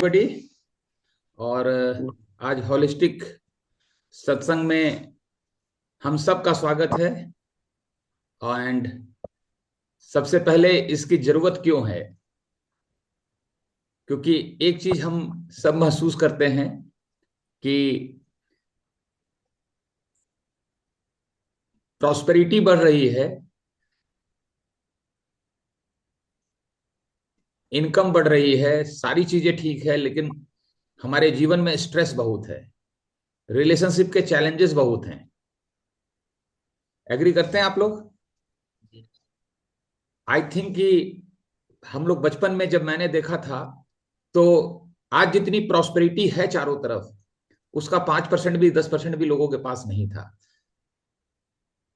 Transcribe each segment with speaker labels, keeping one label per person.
Speaker 1: Everybody. और आज holistic सत्संग में हम सब का स्वागत है। एंड सबसे पहले इसकी जरूरत क्यों है, क्योंकि एक चीज हम सब महसूस करते हैं कि प्रॉस्पेरिटी बढ़ रही है, इनकम बढ़ रही है, सारी चीजें ठीक है, लेकिन हमारे जीवन में स्ट्रेस बहुत है, रिलेशनशिप के चैलेंजेस बहुत हैं। एग्री करते हैं आप लोग? आई थिंक कि हम लोग बचपन में जब मैंने देखा था, तो आज जितनी प्रॉस्पेरिटी है चारों तरफ, उसका 5% भी 10% भी लोगों के पास नहीं था।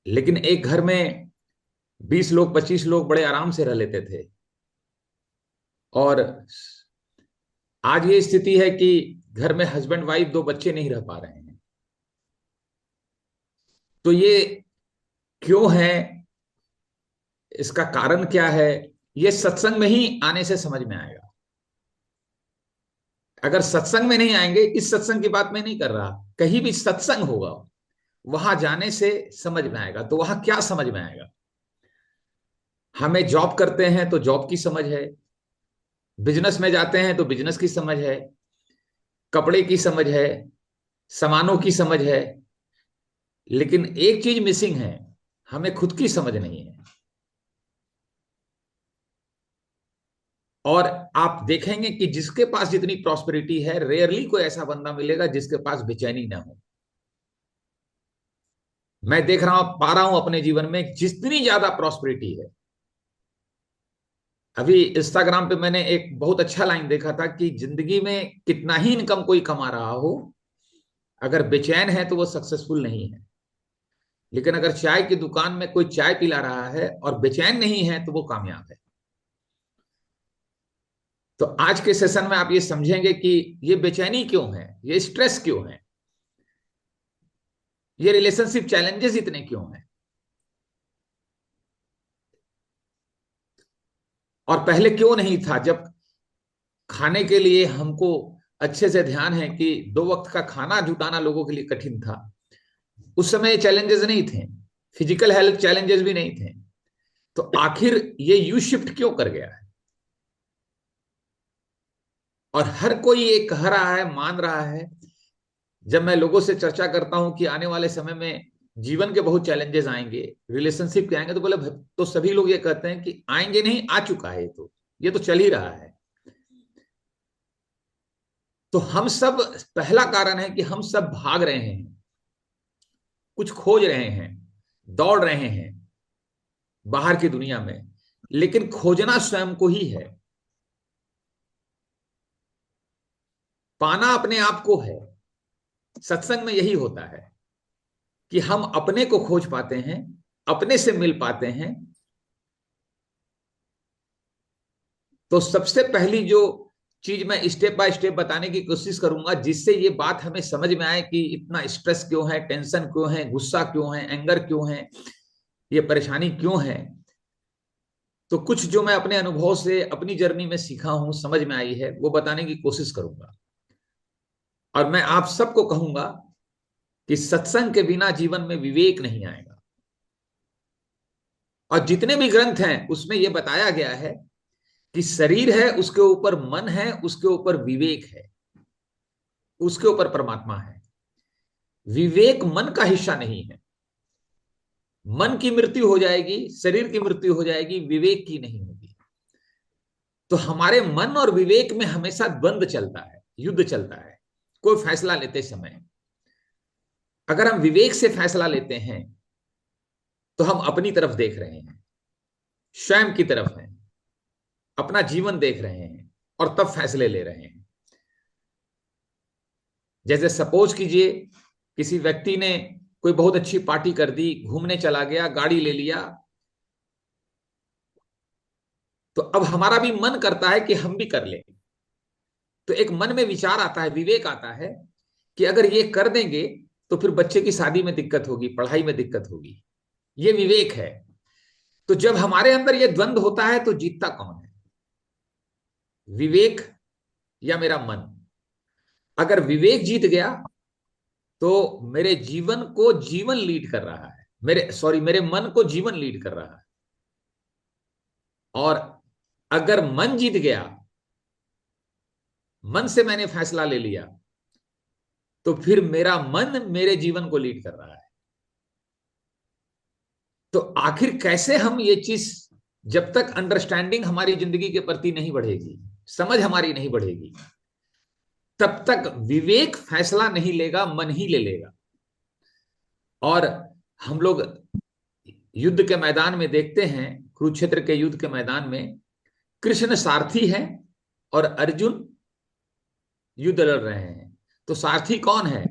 Speaker 1: लेकिन एक घर में 20 लोग 25 लोग बड़े आराम से रह लेते थे। और आज ये स्थिति है कि घर में हस्बैंड वाइफ 2 बच्चे नहीं रह पा रहे हैं। तो ये क्यों है, इसका कारण क्या है, ये सत्संग में ही आने से समझ में आएगा। अगर सत्संग में नहीं आएंगे, इस सत्संग की बात मैं नहीं कर रहा, कहीं भी सत्संग होगा वहां जाने से समझ में आएगा। तो वहां क्या समझ में आएगा? हमें जॉब करते हैं तो जॉब की समझ है, बिजनेस में जाते हैं तो बिजनेस की समझ है, कपड़े की समझ है, सामानों की समझ है, लेकिन एक चीज मिसिंग है, हमें खुद की समझ नहीं है। और आप देखेंगे कि जिसके पास जितनी प्रॉस्पेरिटी है, रेयरली कोई ऐसा बंदा मिलेगा जिसके पास बेचैनी ना हो। मैं देख रहा हूं, पा रहा हूं अपने जीवन में, जितनी ज्यादा प्रॉस्पेरिटी है। अभी इंस्टाग्राम पे मैंने एक बहुत अच्छा लाइन देखा था कि जिंदगी में कितना ही इनकम कोई कमा रहा हो, अगर बेचैन है तो वो सक्सेसफुल नहीं है। लेकिन अगर चाय की दुकान में कोई चाय पिला रहा है और बेचैन नहीं है तो वो कामयाब है। तो आज के सेशन में आप ये समझेंगे कि ये बेचैनी क्यों है, ये स्ट्रेस क्यों है, ये रिलेशनशिप चैलेंजेस इतने क्यों हैं। और पहले क्यों नहीं था, जब खाने के लिए हमको अच्छे से ध्यान है कि 2 वक्त का खाना जुटाना लोगों के लिए कठिन था। उस समय चैलेंजेस नहीं थे, फिजिकल हेल्थ चैलेंजेस भी नहीं थे। तो आखिर ये यू शिफ्ट क्यों कर गया है? और हर कोई ये कह रहा है, मान रहा है। जब मैं लोगों से चर्चा करता हूं कि आने वाले समय में जीवन के बहुत चैलेंजेस आएंगे, रिलेशनशिप के आएंगे, तो बोले तो सभी लोग ये कहते हैं कि आएंगे नहीं, आ चुका है, ये तो चल ही रहा है। तो हम सब, पहला कारण है कि हम सब भाग रहे हैं, कुछ खोज रहे हैं, दौड़ रहे हैं बाहर की दुनिया में, लेकिन खोजना स्वयं को ही है, पाना अपने आप को है। सत्संग में यही होता है कि हम अपने को खोज पाते हैं, अपने से मिल पाते हैं। तो सबसे पहली जो चीज मैं स्टेप बाय स्टेप बताने की कोशिश करूंगा, जिससे ये बात हमें समझ में आए कि इतना स्ट्रेस क्यों है, टेंशन क्यों है, गुस्सा क्यों है, एंगर क्यों है, ये परेशानी क्यों है। तो कुछ जो मैं अपने अनुभव से अपनी जर्नी में सीखा हूं, समझ में आई है, वो बताने की कोशिश करूंगा। और मैं आप सबको कहूंगा कि सत्संग के बिना जीवन में विवेक नहीं आएगा। और जितने भी ग्रंथ हैं उसमें यह बताया गया है कि शरीर है, उसके ऊपर मन है, उसके ऊपर विवेक है, उसके ऊपर परमात्मा है। विवेक मन का हिस्सा नहीं है। मन की मृत्यु हो जाएगी, शरीर की मृत्यु हो जाएगी, विवेक की नहीं होगी। तो हमारे मन और विवेक में हमेशा द्वंद्व चलता है, युद्ध चलता है कोई फैसला लेते समय। अगर हम विवेक से फैसला लेते हैं तो हम अपनी तरफ देख रहे हैं, स्वयं की तरफ हैं, अपना जीवन देख रहे हैं, और तब फैसले ले रहे हैं। जैसे सपोज कीजिए, किसी व्यक्ति ने कोई बहुत अच्छी पार्टी कर दी, घूमने चला गया, गाड़ी ले लिया, तो अब हमारा भी मन करता है कि हम भी कर लें। तो एक मन में विचार आता है, विवेक आता है कि अगर ये कर देंगे तो फिर बच्चे की शादी में दिक्कत होगी, पढ़ाई में दिक्कत होगी। ये विवेक है। तो जब हमारे अंदर ये द्वंद्व होता है तो जीतता कौन है? विवेक या मेरा मन? अगर विवेक जीत गया तो मेरे जीवन को जीवन लीड कर रहा है, मेरे मन को जीवन लीड कर रहा है। और अगर मन जीत गया, मन से मैंने फैसला ले लिया, तो फिर मेरा मन मेरे जीवन को लीड कर रहा है। तो आखिर कैसे हम ये चीज, जब तक अंडरस्टैंडिंग हमारी जिंदगी के प्रति नहीं बढ़ेगी, समझ हमारी नहीं बढ़ेगी, तब तक विवेक फैसला नहीं लेगा, मन ही ले लेगा। और हम लोग युद्ध के मैदान में देखते हैं, कुरुक्षेत्र के युद्ध के मैदान में कृष्ण सारथी है और अर्जुन युद्ध लड़ रहे हैं। तो सारथी कौन है?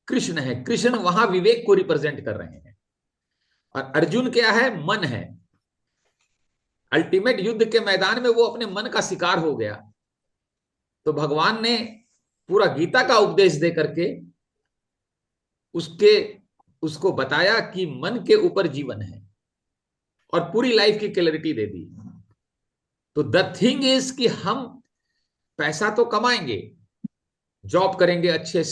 Speaker 1: कृष्ण है। कृष्ण वहां विवेक को रिप्रेजेंट कर रहे हैं और अर्जुन क्या है? मन है। अल्टीमेट युद्ध के मैदान में वो अपने मन का शिकार हो गया। तो भगवान ने पूरा गीता का उपदेश दे करके उसके उसको बताया कि मन के ऊपर जीवन है और पूरी लाइफ की क्लैरिटी दे दी। तो द थिंग इज कि हम पैसा तो कमाएंगे, जॉब करेंगे, अच्छे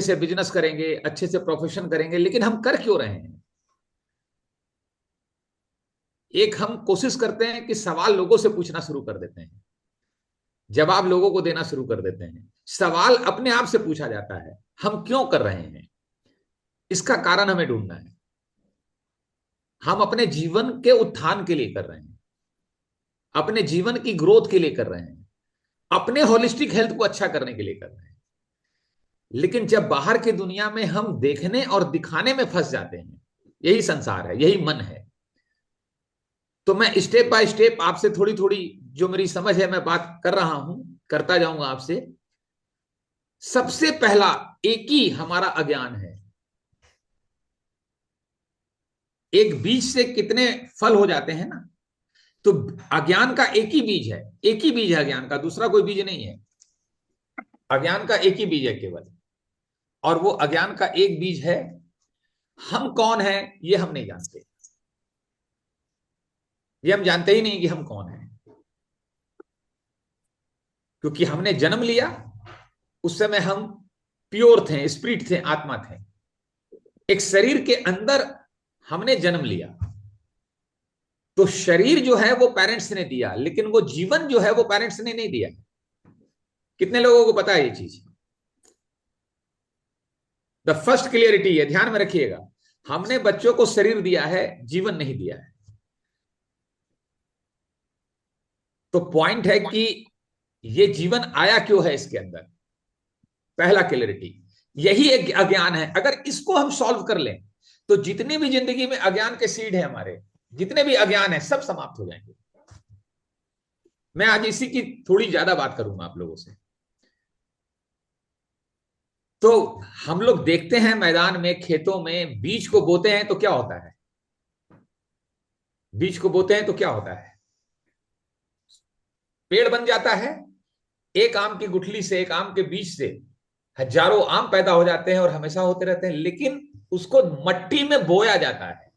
Speaker 1: से बिजनेस करेंगे, अच्छे से प्रोफेशन करेंगे, लेकिन हम कर क्यों रहे हैं? एक हम कोशिश करते हैं कि सवाल लोगों से पूछना शुरू कर देते हैं, जवाब लोगों को देना शुरू कर देते हैं। सवाल अपने आप से पूछा जाता है, हम क्यों कर रहे हैं? इसका कारण हमें ढूंढना है। हम अपने जीवन के उत्थान के लिए कर रहे हैं, अपने जीवन की ग्रोथ के लिए कर रहे हैं, अपने होलिस्टिक हेल्थ को अच्छा करने के लिए कर रहे हैं। लेकिन जब बाहर की दुनिया में हम देखने और दिखाने में फंस जाते हैं, यही संसार है, यही मन है। तो मैं स्टेप बाय स्टेप आपसे थोड़ी थोड़ी जो मेरी समझ है मैं बात कर रहा हूं, करता जाऊंगा आपसे। सबसे पहला एक ही हमारा अज्ञान है। एक बीज से कितने फल हो जाते हैं ना, तो अज्ञान का एक ही बीज है, एक ही बीज है अज्ञान का, दूसरा कोई बीज नहीं है। अज्ञान का एक ही बीज है केवल, और वो अज्ञान का एक बीज है, हम कौन है ये हम नहीं जानते। ये हम जानते ही नहीं कि हम कौन है, क्योंकि हमने जन्म लिया उस समय हम प्योर थे, स्पिरिट थे, आत्मा थे। एक शरीर के अंदर हमने जन्म लिया, तो शरीर जो है वो पेरेंट्स ने दिया, लेकिन वो जीवन जो है वो पेरेंट्स ने नहीं दिया। कितने लोगों को पता है ये चीज? द फर्स्ट क्लियरिटी है, ध्यान में रखिएगा। हमने बच्चों को शरीर दिया है, जीवन नहीं दिया है। तो पॉइंट है कि ये जीवन आया क्यों है इसके अंदर, पहला क्लियरिटी। यही एक अज्ञान है। अगर इसको हम सॉल्व कर लें तो जितनी भी जिंदगी में अज्ञान के सीड है हमारे, जितने भी अज्ञान है, सब समाप्त हो जाएंगे। मैं आज इसी की थोड़ी ज्यादा बात करूंगा आप लोगों से। तो हम लोग देखते हैं मैदान में, खेतों में बीज को बोते हैं तो क्या होता है? बीज को बोते हैं तो क्या होता है? पेड़ बन जाता है। एक आम की गुठली से, एक आम के बीज से हजारों आम पैदा हो जाते हैं और हमेशा होते रहते हैं, लेकिन उसको मट्टी में बोया जाता है।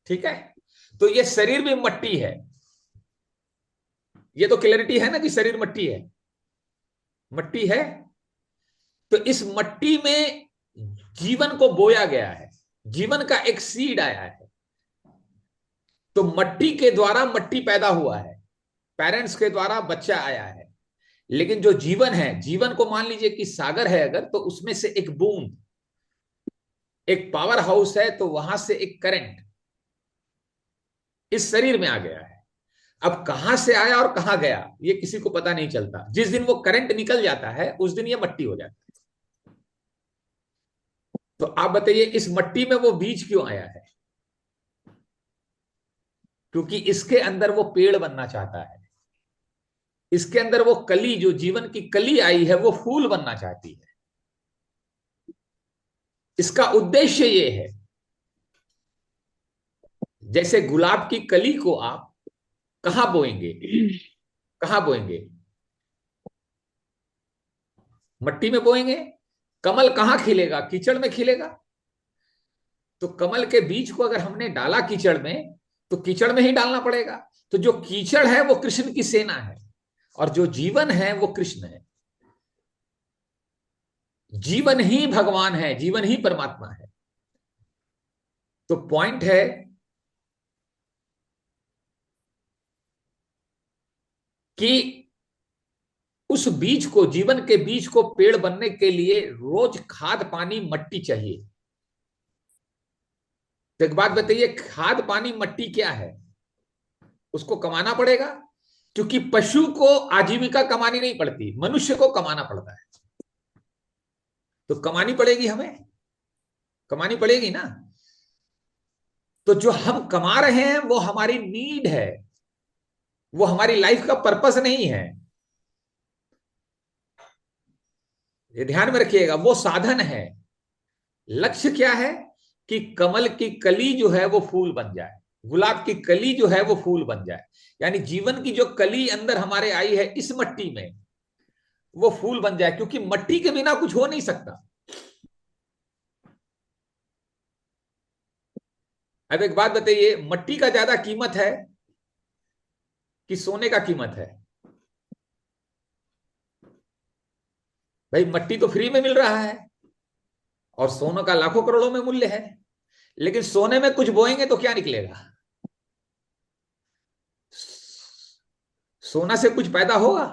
Speaker 1: ठीक है? तो ये शरीर भी मट्टी है। ये तो क्लैरिटी है ना कि शरीर मट्टी है, मट्टी है। तो इस मट्टी में जीवन को बोया गया है, जीवन का एक सीड आया है। तो मट्टी के द्वारा मट्टी पैदा हुआ है, पेरेंट्स के द्वारा बच्चा आया है। लेकिन जो जीवन है, जीवन को मान लीजिए कि सागर है अगर, तो उसमें से एक बूंद, एक पावर हाउस है, तो वहां से एक करंट इस शरीर में आ गया है। अब कहां से आया और कहां गया ये किसी को पता नहीं चलता। जिस दिन वो करंट निकल जाता है उस दिन ये मट्टी हो जाती है। तो आप बताइए इस मट्टी में वो बीज क्यों आया है? क्योंकि इसके अंदर वो पेड़ बनना चाहता है। इसके अंदर वो कली, जो जीवन की कली आई है, वो फूल बनना चाहती है। इसका उद्देश्य ये है, जैसे गुलाब की कली को आप कहां बोएंगे? कहां बोएंगे? मट्टी में बोएंगे। कमल कहां खिलेगा? कीचड़ में खिलेगा। तो कमल के बीज को अगर हमने डाला कीचड़ में, तो कीचड़ में ही डालना पड़ेगा। तो जो कीचड़ है वो कृष्ण की सेना है, और जो जीवन है वो कृष्ण है। जीवन ही भगवान है, जीवन ही परमात्मा है। तो पॉइंट है कि उस बीज को, जीवन के बीज को पेड़ बनने के लिए रोज खाद पानी मट्टी चाहिए। तो एक बात बताइए, खाद पानी मट्टी क्या है? उसको कमाना पड़ेगा, क्योंकि पशु को आजीविका कमानी नहीं पड़ती, मनुष्य को कमाना पड़ता है। तो कमानी पड़ेगी, हमें कमानी पड़ेगी ना। तो जो हम कमा रहे हैं वो हमारी नीड है, वो हमारी लाइफ का पर्पस नहीं है। ये ध्यान में रखिएगा, वो साधन है। लक्ष्य क्या है? कि कमल की कली जो है वो फूल बन जाए, गुलाब की कली जो है वो फूल बन जाए। यानी जीवन की जो कली अंदर हमारे आई है इस मट्टी में, वो फूल बन जाए, क्योंकि मट्टी के बिना कुछ हो नहीं सकता। अब एक बात बताइए, मट्टी का ज्यादा कीमत है कि सोने का कीमत है? भाई मट्टी तो फ्री में मिल रहा है, और सोने का लाखों करोड़ों में मूल्य है। लेकिन सोने में कुछ बोएंगे तो क्या निकलेगा? सोना से कुछ पैदा होगा?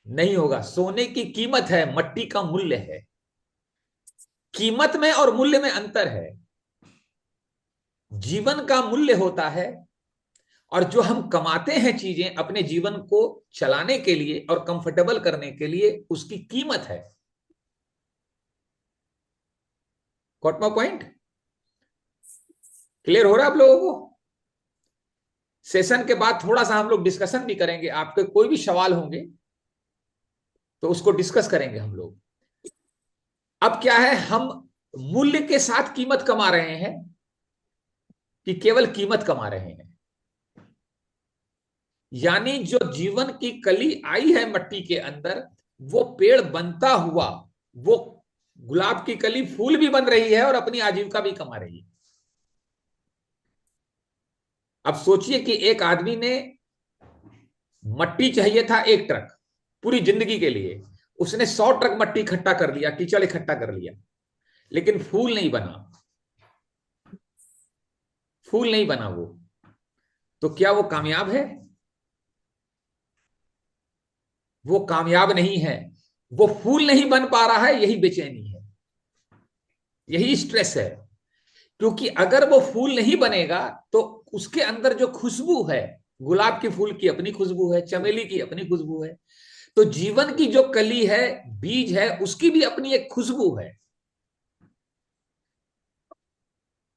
Speaker 1: नहीं होगा। सोने की कीमत है, मट्टी का मूल्य है। कीमत में और मूल्य में अंतर है। जीवन का मूल्य होता है, और जो हम कमाते हैं चीजें अपने जीवन को चलाने के लिए और कंफर्टेबल करने के लिए, उसकी कीमत है। Got my point? क्लियर हो रहा है आप लोगों को? सेशन के बाद थोड़ा सा हम लोग डिस्कशन भी करेंगे, आपके कोई भी सवाल होंगे तो उसको डिस्कस करेंगे हम लोग। अब क्या है, हम मूल्य के साथ कीमत कमा रहे हैं कि केवल कीमत कमा रहे हैं? यानी जो जीवन की कली आई है मट्टी के अंदर, वो पेड़ बनता हुआ, वो गुलाब की कली फूल भी बन रही है और अपनी आजीविका भी कमा रही है। अब सोचिए कि एक आदमी ने, मट्टी चाहिए था 1 ट्रक पूरी जिंदगी के लिए, उसने 100 ट्रक मट्टी इकट्ठा कर लिया, कीचड़ इकट्ठा कर लिया, लेकिन फूल नहीं बना। फूल नहीं बना वो, तो क्या वो कामयाब है? वो कामयाब नहीं है। वो फूल नहीं बन पा रहा है, यही बेचैनी है, यही स्ट्रेस है। क्योंकि अगर वो फूल नहीं बनेगा तो उसके अंदर जो खुशबू है, गुलाब की फूल की अपनी खुशबू है, चमेली की अपनी खुशबू है, तो जीवन की जो कली है, बीज है, उसकी भी अपनी एक खुशबू है।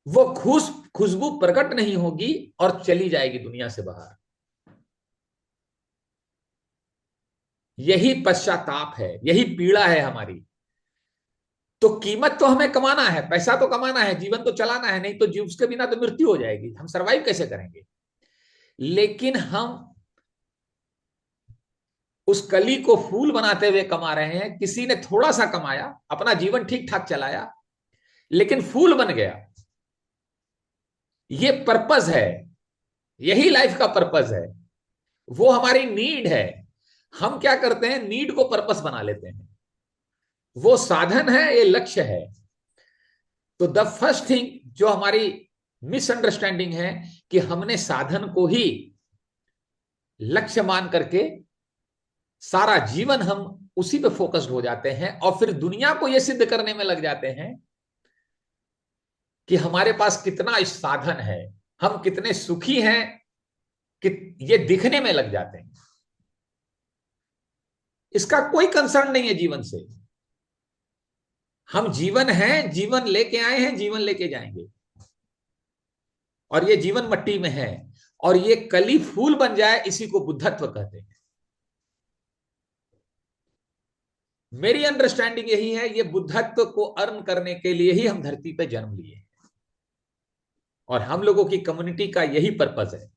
Speaker 1: वो खुशबू प्रकट नहीं होगी और चली जाएगी दुनिया से बाहर। यही पश्चाताप है, यही पीड़ा है हमारी। तो कीमत तो हमें कमाना है, पैसा तो कमाना है, जीवन तो चलाना है, नहीं तो जीव उसके बिना तो मृत्यु हो जाएगी, हम सरवाइव कैसे करेंगे? लेकिन हम उस कली को फूल बनाते हुए कमा रहे हैं। किसी ने थोड़ा सा कमाया, अपना जीवन ठीक ठाक चलाया, लेकिन फूल बन गया। ये पर्पस है, यही लाइफ का पर्पस है। वो हमारी नीड है। हम क्या करते हैं, नीड को पर्पस बना लेते हैं। वो साधन है, ये लक्ष्य है। तो द फर्स्ट थिंग जो हमारी मिसअंडरस्टैंडिंग है, कि हमने साधन को ही लक्ष्य मान करके सारा जीवन हम उसी पे फोकस्ड हो जाते हैं, और फिर दुनिया को यह सिद्ध करने में लग जाते हैं कि हमारे पास कितना इस साधन है, हम कितने सुखी हैं, कि ये दिखने में लग जाते हैं। इसका कोई कंसर्न नहीं है जीवन से। हम जीवन हैं, जीवन लेके आए हैं, जीवन लेके जाएंगे, और ये जीवन मट्टी में है, और ये कली फूल बन जाए, इसी को बुद्धत्व कहते हैं। मेरी अंडरस्टैंडिंग यही है, ये बुद्धत्व को अर्न करने के लिए ही हम धरती पे जन्म लिए, और हम लोगों की कम्युनिटी का यही पर्पस है।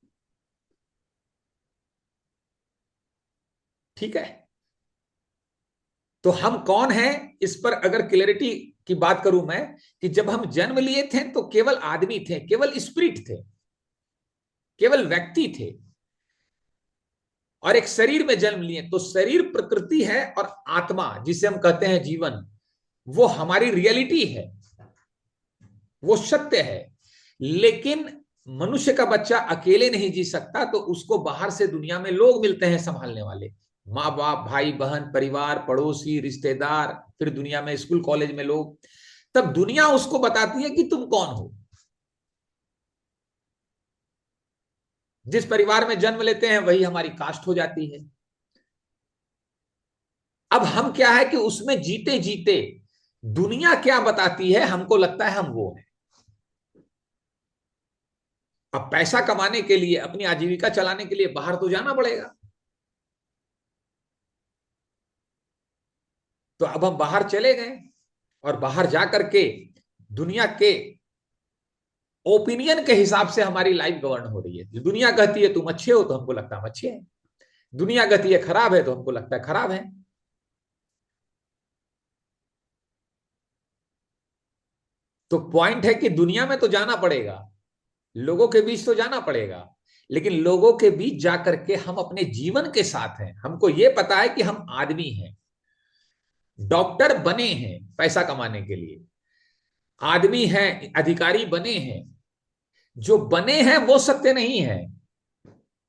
Speaker 1: ठीक है? तो हम कौन हैं, इस पर अगर क्लैरिटी की बात करूं मैं, कि जब हम जन्म लिए थे तो केवल आदमी थे, केवल स्पिरिट थे, केवल व्यक्ति थे। और एक शरीर में जन्म लिए। तो शरीर प्रकृति है और आत्मा जिसे हम कहते हैं जीवन, वो हमारी रियलिटी है, वो सत्य है। लेकिन मनुष्य का बच्चा अकेले नहीं जी सकता, तो उसको बाहर से दुनिया में लोग मिलते हैं संभालने वाले, माँ बाप, भाई बहन, परिवार, पड़ोसी, रिश्तेदार, फिर दुनिया में स्कूल कॉलेज में लोग। तब दुनिया उसको बताती है कि तुम कौन हो। जिस परिवार में जन्म लेते हैं वही हमारी कास्ट हो जाती है। अब हम क्या है कि उसमें जीते जीते दुनिया क्या बताती है, हमको लगता है हम वो हैं। अब पैसा कमाने के लिए, अपनी आजीविका चलाने के लिए बाहर तो जाना पड़ेगा। तो अब हम बाहर चले गए और बाहर जाकर के दुनिया के ओपिनियन के हिसाब से हमारी लाइफ गवर्न हो रही है। दुनिया कहती है तुम अच्छे हो तो हमको लगता है हम अच्छे हैं, दुनिया कहती है खराब है तो हमको लगता है खराब है। तो पॉइंट है कि दुनिया में तो जाना पड़ेगा, लोगों के बीच तो जाना पड़ेगा, लेकिन लोगों के बीच जाकर के हम अपने जीवन के साथ हैं। हमको यह पता है कि हम आदमी हैं। डॉक्टर बने हैं पैसा कमाने के लिए, आदमी हैं, अधिकारी बने हैं। जो बने हैं वो सत्य नहीं है,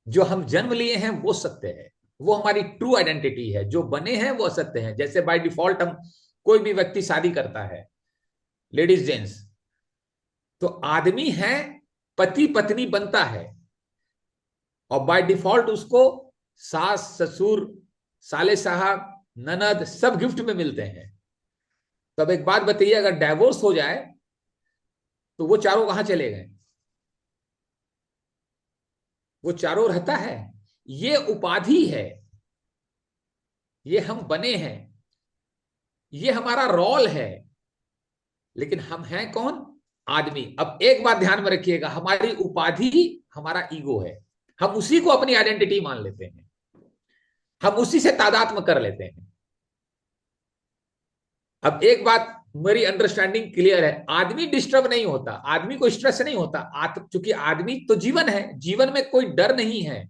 Speaker 1: जो हम जन्म लिए हैं वो सत्य है। वो हमारी ट्रू आइडेंटिटी है। जो बने हैं वो असत्य है। जैसे बाय डिफॉल्ट हम, कोई भी व्यक्ति शादी करता है, लेडीज जेंट्स, तो आदमी है, पति पत्नी बनता है, और बाय डिफॉल्ट उसको सास ससुर, साले साहब, ननद सब गिफ्ट में मिलते हैं। तब एक बात बताइए, अगर डाइवोर्स हो जाए तो वो चारों कहां चले गए? वो चारों रहता है। ये उपाधि है, ये हम बने हैं, ये हमारा रोल है, लेकिन हम हैं कौन? आदमी। अब एक बात ध्यान में रखिएगा, हमारी उपाधि हमारा ईगो है। हम उसी को अपनी आइडेंटिटी मान लेते हैं, हम उसी से तादात्म्य कर लेते हैं। अब एक बात, मेरी अंडरस्टैंडिंग क्लियर है, आदमी डिस्टर्ब नहीं होता, आदमी को स्ट्रेस नहीं होता। क्योंकि आदमी तो जीवन है, जीवन में कोई डर नहीं है,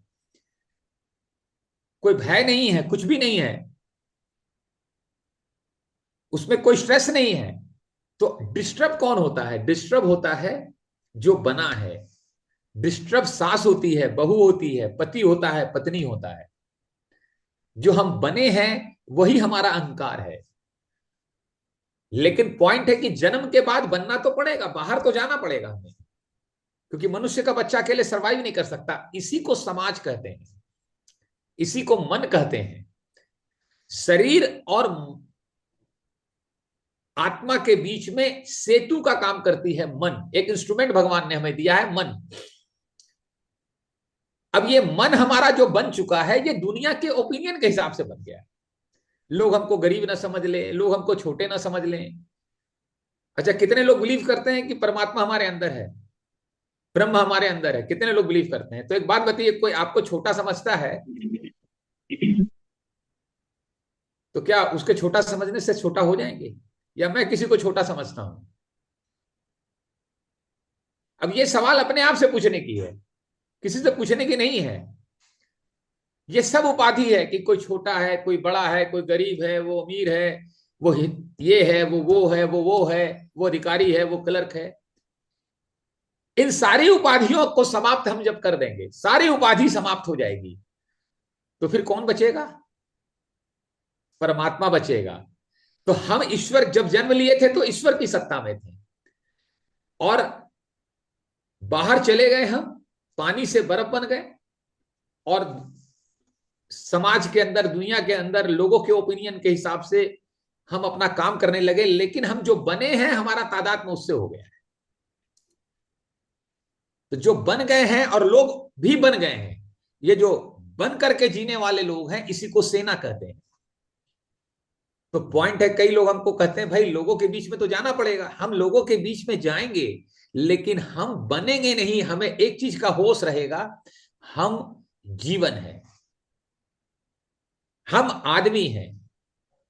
Speaker 1: कोई भय नहीं है, कुछ भी नहीं है, उसमें कोई स्ट्रेस नहीं है। तो डिस्टर्ब कौन होता है? डिस्टर्ब होता है जो बना है। डिस्टर्ब सास होती है, बहू होती है, पति होता है, पत्नी होता है। जो हम बने हैं वही हमारा अहंकार है। लेकिन पॉइंट है कि जन्म के बाद बनना तो पड़ेगा, बाहर तो जाना पड़ेगा हमें, क्योंकि मनुष्य का बच्चा अकेले सरवाइव नहीं कर सकता। इसी को समाज कहते हैं, इसी को मन कहते हैं। शरीर और आत्मा के बीच में सेतु का काम करती है मन। एक इंस्ट्रूमेंट भगवान ने हमें दिया है, मन। अब ये मन हमारा जो बन चुका है, ये दुनिया के ओपिनियन के हिसाब से बन गया है। लोग हमको गरीब ना समझ ले, लोग हमको छोटे ना समझ लें। अच्छा, कितने लोग बिलीव करते हैं कि परमात्मा हमारे अंदर है, ब्रह्म हमारे अंदर है? कितने लोग बिलीव करते हैं? तो एक बात बताइए, कोई आपको छोटा समझता है तो क्या उसके छोटा समझने से छोटा हो जाएंगे? या मैं किसी को छोटा समझता हूं? अब ये सवाल अपने आप से पूछने की है, किसी से पूछने की नहीं है। ये सब उपाधि है कि कोई छोटा है, कोई बड़ा है, कोई गरीब है, वो अमीर है, वो ये है, वो है, वो है, वो अधिकारी है, वो क्लर्क है। इन सारी उपाधियों को समाप्त हम जब कर देंगे, सारी उपाधि समाप्त हो जाएगी, तो फिर कौन बचेगा? परमात्मा बचेगा। तो हम ईश्वर, जब जन्म लिए थे तो ईश्वर की सत्ता में थे, और बाहर चले गए हम, पानी से बर्फ बन गए, और समाज के अंदर, दुनिया के अंदर लोगों के ओपिनियन के हिसाब से हम अपना काम करने लगे। लेकिन हम जो बने हैं, हमारा तादात्म्य उससे हो गया है। तो जो बन गए हैं और लोग भी बन गए हैं, ये जो बन करके जीने वाले लोग हैं, इसी को सेना कहते हैं। तो पॉइंट है, कई लोग हमको कहते हैं भाई लोगों के बीच में तो जाना पड़ेगा। हम लोगों के बीच में जाएंगे, लेकिन हम बनेंगे नहीं। हमें एक चीज का होश रहेगा, हम जीवन है, हम आदमी हैं,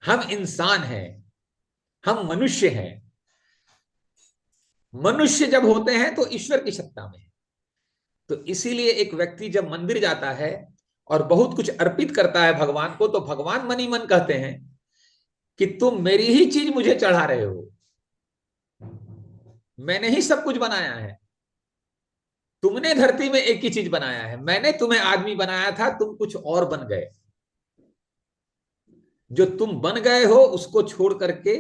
Speaker 1: हम इंसान हैं, हम मनुष्य हैं। मनुष्य जब होते हैं तो ईश्वर की सत्ता में है। तो इसीलिए एक व्यक्ति जब मंदिर जाता है, और बहुत कुछ अर्पित करता है भगवान को, तो भगवान मन ही मन कहते हैं कि तुम मेरी ही चीज मुझे चढ़ा रहे हो, मैंने ही सब कुछ बनाया है। तुमने धरती में एक ही चीज बनाया है, मैंने तुम्हें आदमी बनाया था, तुम कुछ और बन गए। जो तुम बन गए हो उसको छोड़ करके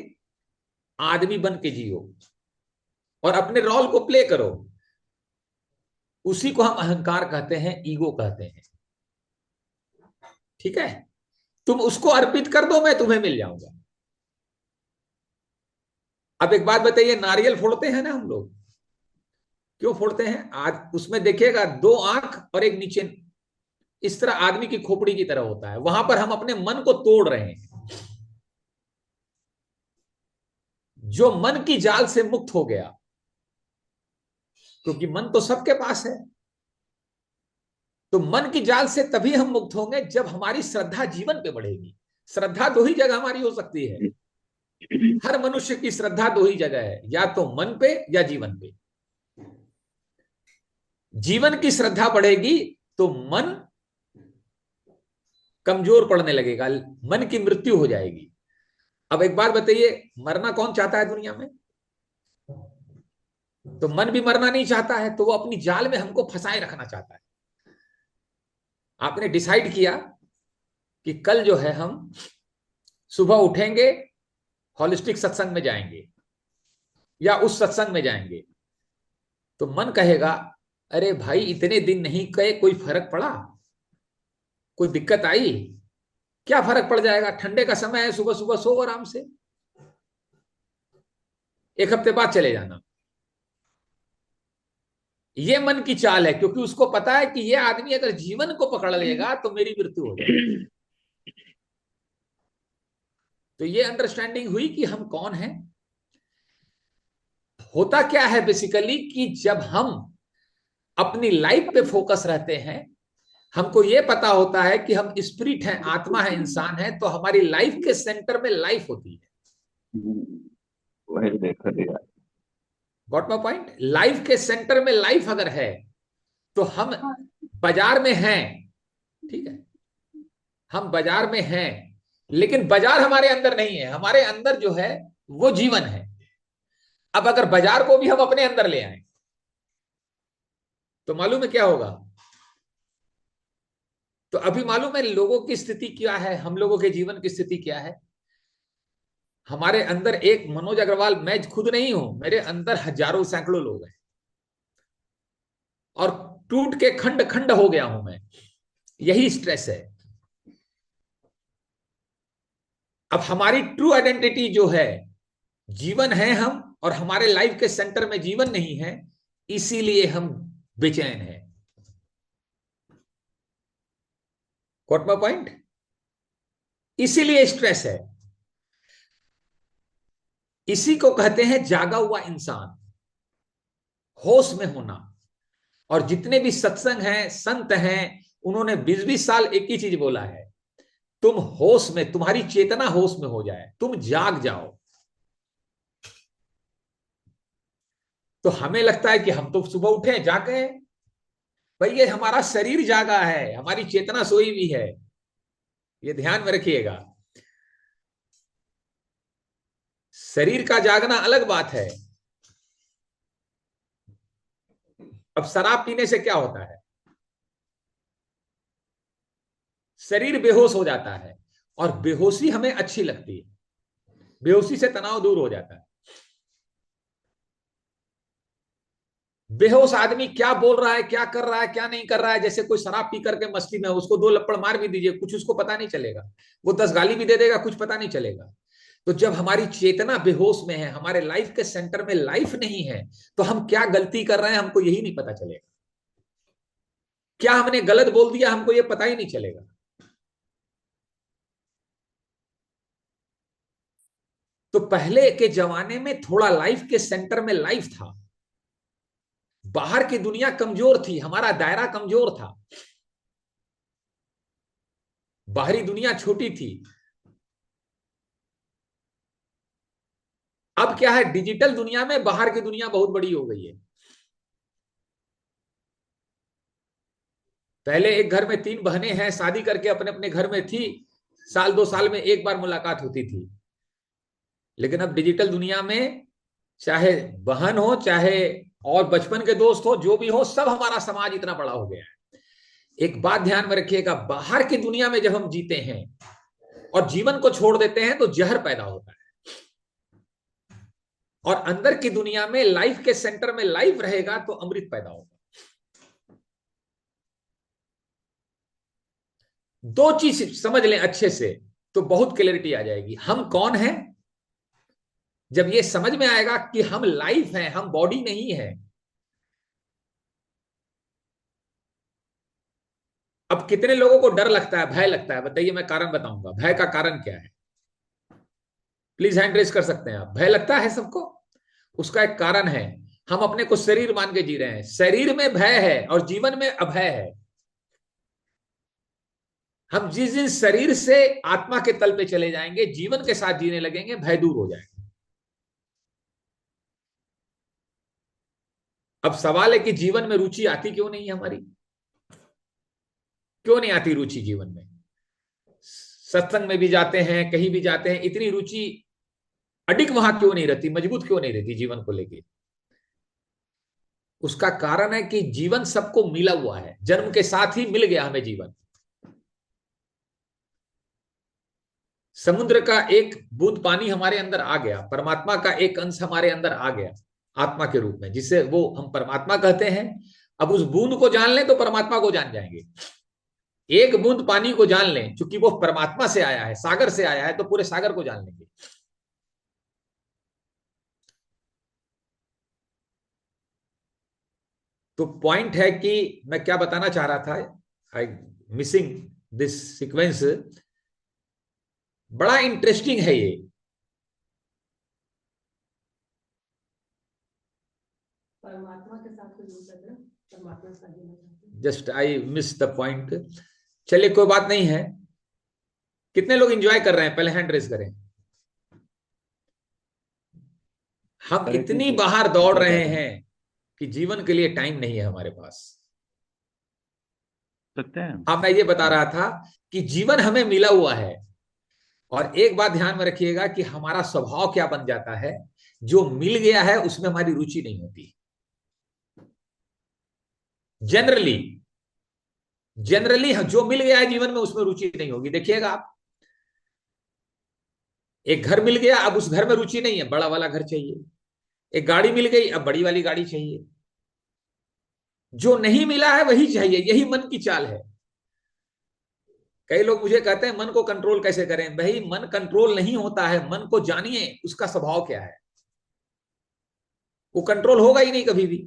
Speaker 1: आदमी बन के जियो और अपने रोल को प्ले करो। उसी को हम अहंकार कहते हैं, ईगो कहते हैं। ठीक है, तुम उसको अर्पित कर दो, मैं तुम्हें मिल जाऊंगा। अब एक बात बताइए, नारियल फोड़ते हैं ना हम लोग, क्यों फोड़ते हैं? आज उसमें देखिएगा दो आंख और एक नीचे, इस तरह आदमी की खोपड़ी की तरह होता है, वहां पर हम अपने मन को तोड़ रहे हैं। जो मन की जाल से मुक्त हो गया, क्योंकि मन तो सबके पास है, तो मन की जाल से तभी हम मुक्त होंगे जब हमारी श्रद्धा जीवन पे बढ़ेगी। श्रद्धा दो ही जगह हमारी हो सकती है, हर मनुष्य की श्रद्धा दो ही जगह है, या तो मन पे या जीवन पे। जीवन की श्रद्धा बढ़ेगी तो मन कमजोर पड़ने लगेगा, मन की मृत्यु हो जाएगी। अब एक बात बताइए, मरना कौन चाहता है दुनिया में? तो मन भी मरना नहीं चाहता है, तो वो अपनी जाल में हमको फंसाए रखना चाहता है। आपने डिसाइड किया कि कल जो है हम सुबह उठेंगे, हॉलिस्टिक सत्संग में जाएंगे या उस सत्संग में जाएंगे, तो मन कहेगा अरे भाई इतने दिन नहीं गए, कोई फर्क पड़ा? कोई दिक्कत आई? क्या फर्क पड़ जाएगा, ठंडे का समय है, सुबह सुबह सो आराम से, एक हफ्ते बाद चले जाना। ये मन की चाल है, क्योंकि उसको पता है कि ये आदमी अगर जीवन को पकड़ लेगा तो मेरी मृत्यु हो जाएगी। तो ये अंडरस्टैंडिंग हुई कि हम कौन हैं। होता क्या है बेसिकली कि जब हम अपनी लाइफ पे फोकस रहते हैं, हमको ये पता होता है कि हम स्पिरिट हैं, आत्मा है, इंसान है, तो हमारी लाइफ के सेंटर में लाइफ होती है।
Speaker 2: वही देखो दिया।
Speaker 1: Got my point? लाइफ के सेंटर में लाइफ अगर है तो हम बाजार में हैं। ठीक है, हम बाजार में हैं, लेकिन बाजार हमारे अंदर नहीं है, हमारे अंदर जो है वो जीवन है। अब अगर बाजार को भी हम अपने अंदर ले आए तो मालूम है क्या होगा? तो अभी मालूम है लोगों की स्थिति क्या है, हम लोगों के जीवन की स्थिति क्या है? हमारे अंदर एक मनोज अग्रवाल, मैं खुद नहीं हूं, मेरे अंदर हजारों सैकड़ों लोग हैं, और टूट के खंड खंड हो गया हूं मैं। यही स्ट्रेस है। अब हमारी ट्रू आइडेंटिटी जो है, जीवन है हम, और हमारे लाइफ के सेंटर में जीवन नहीं है, इसीलिए हम बेचैन हैं। Got my point? इसीलिए स्ट्रेस है। इसी को कहते हैं जागा हुआ इंसान, होश में होना। और जितने भी सत्संग हैं, संत हैं, उन्होंने 20-20 साल एक ही चीज बोला है, तुम होश में, तुम्हारी चेतना होश में हो जाए, तुम जाग जाओ। तो हमें लगता है कि हम तो सुबह उठे जाग गए। भाई ये हमारा शरीर जागा है, हमारी चेतना सोई हुई है, ये ध्यान में रखिएगा। शरीर का जागना अलग बात है। अब शराब पीने से क्या होता है? शरीर बेहोश हो जाता है, और बेहोशी हमें अच्छी लगती है, बेहोशी से तनाव दूर हो जाता है। बेहोश आदमी क्या बोल रहा है, क्या कर रहा है, क्या नहीं कर रहा है, जैसे कोई शराब पी करके मस्ती में, उसको 2 लप्पड़ मार भी दीजिए, कुछ उसको पता नहीं चलेगा। वो 10 गाली भी दे देगा, कुछ पता नहीं चलेगा। तो जब हमारी चेतना बेहोश में है, हमारे लाइफ के सेंटर में लाइफ नहीं है, तो हम क्या गलती कर रहे हैं हमको यही नहीं पता चलेगा। क्या हमने गलत बोल दिया हमको ये पता ही नहीं चलेगा। तो पहले के जमाने में थोड़ा लाइफ के सेंटर में लाइफ था, बाहर की दुनिया कमजोर थी, हमारा दायरा कमजोर था, बाहरी दुनिया छोटी थी। अब क्या है, डिजिटल दुनिया में बाहर की दुनिया बहुत बड़ी हो गई है। पहले एक घर में 3 बहनें हैं, शादी करके अपने अपने घर में थी, साल 2 साल में एक बार मुलाकात होती थी। लेकिन अब डिजिटल दुनिया में चाहे बहन हो, चाहे और बचपन के दोस्त हो, जो भी हो, सब हमारा समाज इतना बड़ा हो गया है। एक बात ध्यान में रखिएगा, बाहर की दुनिया में जब हम जीते हैं और जीवन को छोड़ देते हैं तो जहर पैदा होता है, और अंदर की दुनिया में लाइफ के सेंटर में लाइफ रहेगा तो अमृत पैदा होगा। दो चीज समझ लें अच्छे से तो बहुत क्लैरिटी आ जाएगी। हम कौन हैं, जब ये समझ में आएगा कि हम लाइफ हैं, हम बॉडी नहीं है। अब कितने लोगों को डर लगता है, भय लगता है, बताइए, मैं कारण बताऊंगा भय का कारण क्या है। प्लीज हैंड रेज कर सकते हैं आप। भय लगता है सबको, उसका एक कारण है, हम अपने को शरीर मान के जी रहे हैं। शरीर में भय है और जीवन में अभय है। हम जिस दिन शरीर से आत्मा के तल पे चले जाएंगे, जीवन के साथ जीने लगेंगे, भय दूर हो जाएगा। अब सवाल है कि जीवन में रुचि आती क्यों नहीं है हमारी, क्यों नहीं आती रुचि जीवन में। सत्संग में भी जाते हैं, कहीं भी जाते हैं, इतनी रुचि अडिग वहां क्यों नहीं रहती, मजबूत क्यों नहीं रहती जीवन को लेके। उसका कारण है कि जीवन सबको मिला हुआ है, जन्म के साथ ही मिल गया हमें जीवन। समुद्र का एक बूंद पानी हमारे अंदर आ गया, परमात्मा का एक अंश हमारे अंदर आ गया आत्मा के रूप में, जिसे वो हम परमात्मा कहते हैं। अब उस बूंद को जान लें तो परमात्मा को जान जाएंगे। एक बूंद पानी को जान लें, क्योंकि वो परमात्मा से आया है, सागर से आया है, तो पूरे सागर को जान लेंगे। तो पॉइंट है कि मैं क्या बताना चाह रहा था, आई मिसिंग दिस सीक्वेंस। बड़ा इंटरेस्टिंग है ये।
Speaker 3: परमात्मा के साथ तो जुड़ सकते हैं, परमात्मा के साथ जुड़ना चाहते हैं।
Speaker 1: Just I miss the point. चलिए कोई बात नहीं है। कितने लोग एंजॉय कर रहे हैं, पहले हैंड रेस करें। हम
Speaker 2: हरे
Speaker 1: इतनी
Speaker 2: कृष्ण।
Speaker 1: बाहर दौड़
Speaker 2: एंजॉय कर
Speaker 1: रहे
Speaker 2: रहे हैं।
Speaker 1: हैं कि जीवन के लिए टाइम नहीं है हमारे पास।
Speaker 2: सकते हैं।
Speaker 1: हाँ, मैं ये बता रहा था कि जीवन हमें मिला हुआ है, और एक बात ध्यान में रखिएगा कि हमारा स्वभाव क्या बन जाता है, जो मिल गया है उसमें हमारी रुचि नहीं होती जनरली। जनरली जो मिल गया है जीवन में उसमें रुचि नहीं होगी। देखिएगा आप, एक घर मिल गया, अब उस घर में रुचि नहीं है, बड़ा वाला घर चाहिए। एक गाड़ी मिल गई, अब बड़ी वाली गाड़ी चाहिए। जो नहीं मिला है वही चाहिए, यही मन की चाल है। कई लोग मुझे कहते हैं मन को कंट्रोल कैसे करें। भाई, मन कंट्रोल नहीं होता है, मन को जानिए उसका स्वभाव क्या है। वो कंट्रोल होगा ही नहीं कभी भी।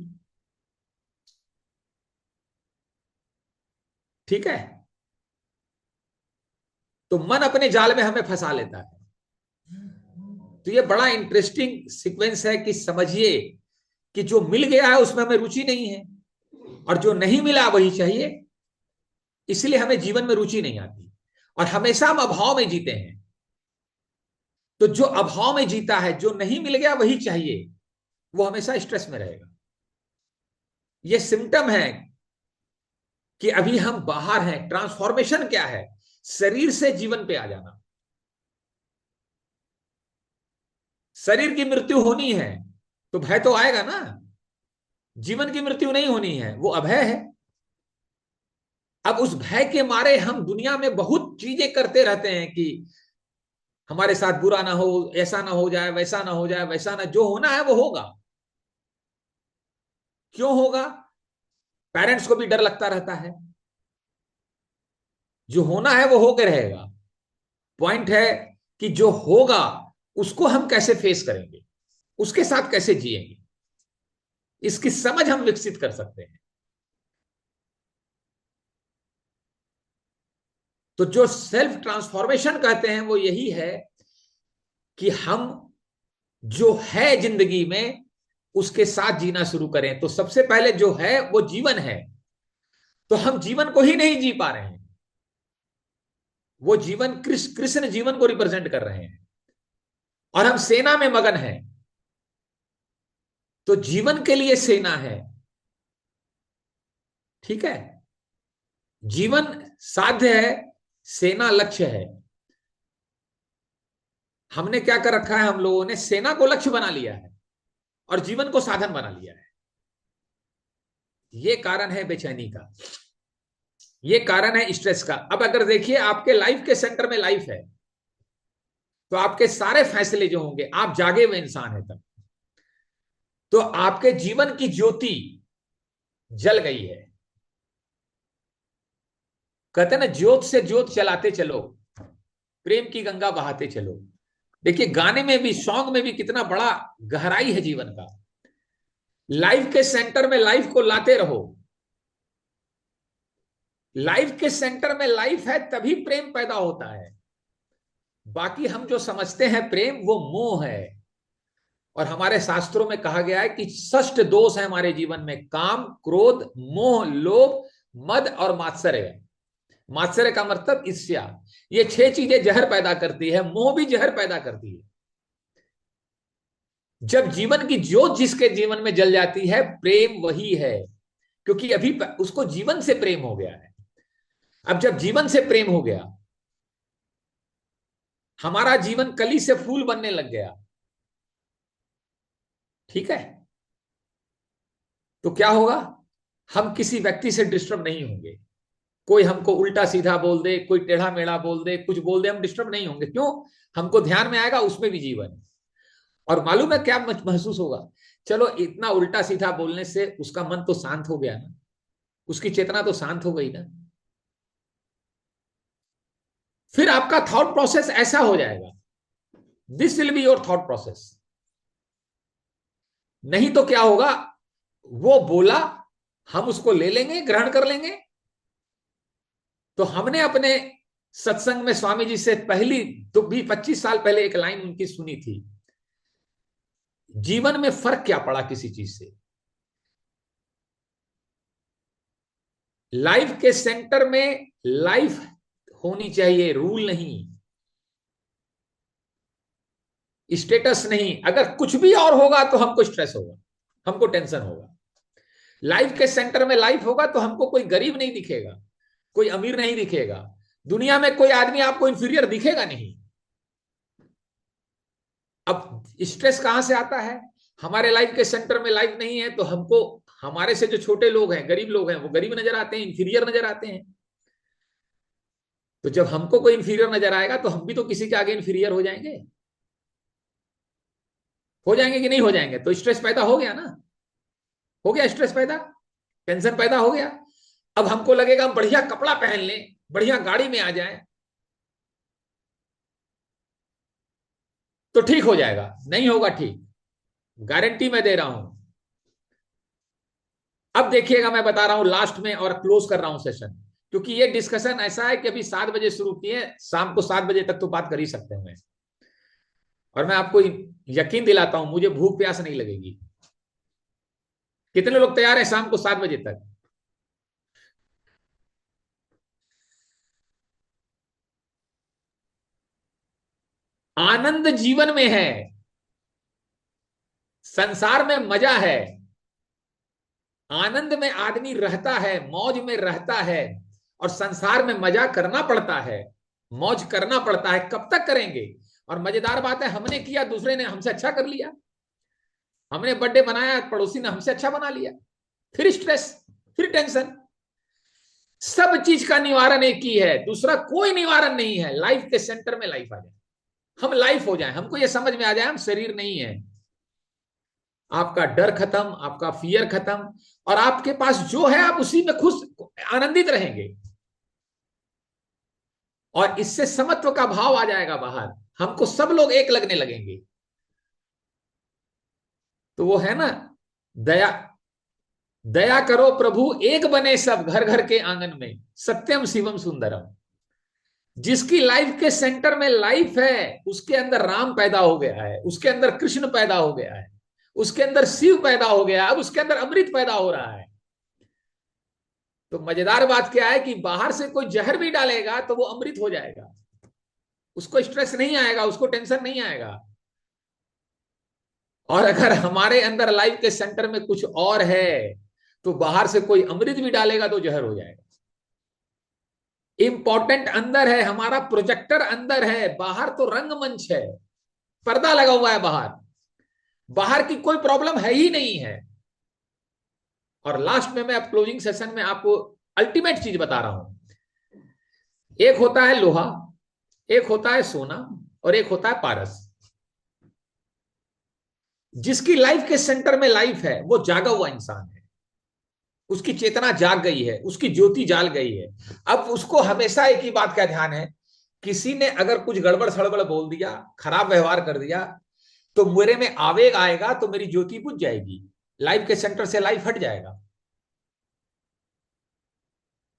Speaker 1: ठीक है, तो मन अपने जाल में हमें फंसा लेता है। तो ये बड़ा इंटरेस्टिंग सीक्वेंस है कि समझिए कि जो मिल गया है उसमें हमें रुचि नहीं है, और जो नहीं मिला वही चाहिए। इसलिए हमें जीवन में रुचि नहीं आती, और हमेशा हम अभाव में जीते हैं। तो जो अभाव में जीता है, जो नहीं मिल गया वही चाहिए, वो हमेशा स्ट्रेस में रहेगा। ये सिम्टम है कि अभी हम बाहर हैं। ट्रांसफॉर्मेशन क्या है, शरीर से जीवन पे आ जाना। शरीर की मृत्यु होनी है तो भय तो आएगा ना। जीवन की मृत्यु नहीं होनी है, वो अभय है। अब उस भय के मारे हम दुनिया में बहुत चीजें करते रहते हैं कि हमारे साथ बुरा ना हो, ऐसा ना हो जाए, वैसा ना हो जाए, वैसा ना, जो होना है वो होगा। क्यों होगा? पेरेंट्स को भी डर लगता रहता है। जो होना है वो होकर रहेगा। पॉइंट है कि जो होगा उसको हम कैसे फेस करेंगे, उसके साथ कैसे जिएंगे, इसकी समझ हम विकसित कर सकते हैं। तो जो सेल्फ ट्रांसफॉर्मेशन कहते हैं वो यही है कि हम जो है जिंदगी में उसके साथ जीना शुरू करें। तो सबसे पहले जो है वो जीवन है, तो हम जीवन को ही नहीं जी पा रहे हैं। वो जीवन कृष्ण जीवन को रिप्रेजेंट कर रहे हैं, और हम सेना में मगन हैं। तो जीवन के लिए सेना है। ठीक है, जीवन साध्य है, सेना लक्ष्य है। हमने क्या कर रखा है, हम लोगों ने सेना को लक्ष्य बना लिया है और जीवन को साधन बना लिया है। ये कारण है बेचैनी का, ये कारण है स्ट्रेस का। अब अगर देखिए आपके लाइफ के सेंटर में लाइफ है तो आपके सारे फैसले जो होंगे, आप जागे हुए इंसान है तब, तो आपके जीवन की ज्योति जल गई है। कहते हैं ना, ज्योत से ज्योत चलाते चलो, प्रेम की गंगा बहाते चलो। देखिए गाने में भी, सॉन्ग में भी कितना बड़ा गहराई है जीवन का। लाइफ के सेंटर में लाइफ को लाते रहो। लाइफ के सेंटर में लाइफ है तभी प्रेम पैदा होता है। बाकी हम जो समझते हैं प्रेम, वो मोह है। और हमारे शास्त्रों में कहा गया है कि षष्ठ दोष है हमारे जीवन में: काम, क्रोध, मोह, लोभ, मद और मात्सर्य। मात्सर्य का मतलब ईर्ष्या। ये 6 चीजें जहर पैदा करती है। मोह भी जहर पैदा करती है। जब जीवन की ज्योत जिसके जीवन में जल जाती है, प्रेम वही है, क्योंकि अभी उसको जीवन से प्रेम हो गया है। अब जब जीवन से प्रेम हो गया, हमारा जीवन कली से फूल बनने लग गया, ठीक है, तो क्या होगा? हम किसी व्यक्ति से डिस्टर्ब नहीं होंगे। कोई हमको उल्टा सीधा बोल दे, कोई टेढ़ा मेढ़ा बोल दे, कुछ बोल दे, हम डिस्टर्ब नहीं होंगे। क्यों? हमको ध्यान में आएगा उसमें भी जीवन है। और मालूम है क्या महसूस होगा? चलो, इतना उल्टा सीधा बोलने से उसका मन तो शांत हो गया ना, उसकी चेतना तो शांत हो गई ना। फिर आपका थॉट प्रोसेस ऐसा हो जाएगा, this will be your thought process. नहीं तो क्या होगा? वो बोला, हम उसको ले लेंगे, ग्रहण कर लेंगे। तो हमने अपने सत्संग में स्वामी जी से पहली तो भी 25 साल पहले एक लाइन उनकी सुनी थी: जीवन में फर्क क्या पड़ा किसी चीज से। लाइफ के सेंटर में लाइफ होनी चाहिए, रूल नहीं, स्टेटस नहीं। अगर कुछ भी और होगा तो हमको स्ट्रेस होगा, हमको टेंशन होगा। लाइफ के सेंटर में लाइफ होगा तो हमको कोई गरीब नहीं दिखेगा, कोई अमीर नहीं दिखेगा, दुनिया में कोई आदमी आपको इंफीरियर दिखेगा नहीं। अब स्ट्रेस कहां से आता है? हमारे लाइफ के सेंटर में लाइफ नहीं है तो हमको हमारे से जो छोटे लोग हैं, गरीब लोग हैं, वो गरीब नजर आते हैं, इंफीरियर नजर आते हैं। तो जब हमको कोई इंफीरियर नजर आएगा तो हम भी तो किसी के आगे इंफीरियर हो जाएंगे। हो जाएंगे कि नहीं हो जाएंगे? तो स्ट्रेस पैदा हो गया ना, हो गया स्ट्रेस पैदा, टेंशन पैदा हो गया। अब हमको लगेगा हम बढ़िया कपड़ा पहन लें, बढ़िया गाड़ी में आ जाए तो ठीक हो जाएगा। नहीं होगा ठीक, गारंटी मैं दे रहा हूं। अब देखिएगा, मैं बता रहा हूं लास्ट में और क्लोज कर रहा हूं सेशन, क्योंकि ये डिस्कशन ऐसा है कि अभी 7 बजे शुरू किए, शाम को 7 बजे तक तो बात कर ही सकते हैं। और मैं आपको यकीन दिलाता हूं, मुझे भूख प्यास नहीं लगेगी। कितने लोग तैयार हैं शाम को 7 बजे तक? आनंद जीवन में है, संसार में मजा है, आनंद में आदमी रहता है, मौज में रहता है। और संसार में मजा करना पड़ता है, मौज करना पड़ता है। कब तक करेंगे? और मजेदार बात है, हमने किया, दूसरे ने हमसे अच्छा कर लिया। हमने बर्थडे बनाया, पड़ोसी ने हमसे अच्छा बना लिया। फिर स्ट्रेस, फिर टेंशन। सब चीज का निवारण एक ही है, दूसरा कोई निवारण नहीं है। लाइफ के सेंटर में लाइफ आ जाए, हम लाइफ हो जाए, हमको ये समझ में आ जाए हम शरीर नहीं है। आपका डर खत्म, आपका फियर खत्म, और आपके पास जो है आप उसी में खुश आनंदित रहेंगे। और इससे समत्व का भाव आ जाएगा बाहर, हमको सब लोग एक लगने लगेंगे। तो वो है ना, दया, दया करो प्रभु एक बने सब, घर घर के आंगन में सत्यम शिवम सुंदरम। जिसकी लाइफ के सेंटर में लाइफ है, उसके अंदर राम पैदा हो गया है, उसके अंदर कृष्ण पैदा हो गया है, उसके अंदर शिव पैदा हो गया है, अब उसके अंदर अमृत पैदा हो रहा है। तो मजेदार बात क्या है कि बाहर से कोई जहर भी डालेगा तो वो अमृत हो जाएगा, उसको स्ट्रेस नहीं आएगा, उसको टेंशन नहीं आएगा। और अगर हमारे अंदर लाइफ के सेंटर में कुछ और है तो बाहर से कोई अमृत भी डालेगा तो जहर हो जाएगा। इंपॉर्टेंट अंदर है, हमारा प्रोजेक्टर अंदर है, बाहर तो रंगमंच है, पर्दा लगा हुआ है बाहर, बाहर की कोई प्रॉब्लम है ही नहीं है। और लास्ट में मैं अब क्लोजिंग सेशन में आपको अल्टीमेट चीज बता रहा हूं। एक होता है लोहा, एक होता है सोना, और एक होता है पारस। जिसकी लाइफ के सेंटर में लाइफ है वो जागा हुआ इंसान है, उसकी चेतना जाग गई है, उसकी ज्योति जाल गई है। अब उसको हमेशा एक ही बात का ध्यान है, किसी ने अगर कुछ गड़बड़ सड़बड़ बोल दिया, खराब व्यवहार कर दिया, तो मेरे में आवेग आएगा तो मेरी ज्योति बुझ जाएगी, लाइफ के सेंटर से लाइफ हट जाएगा।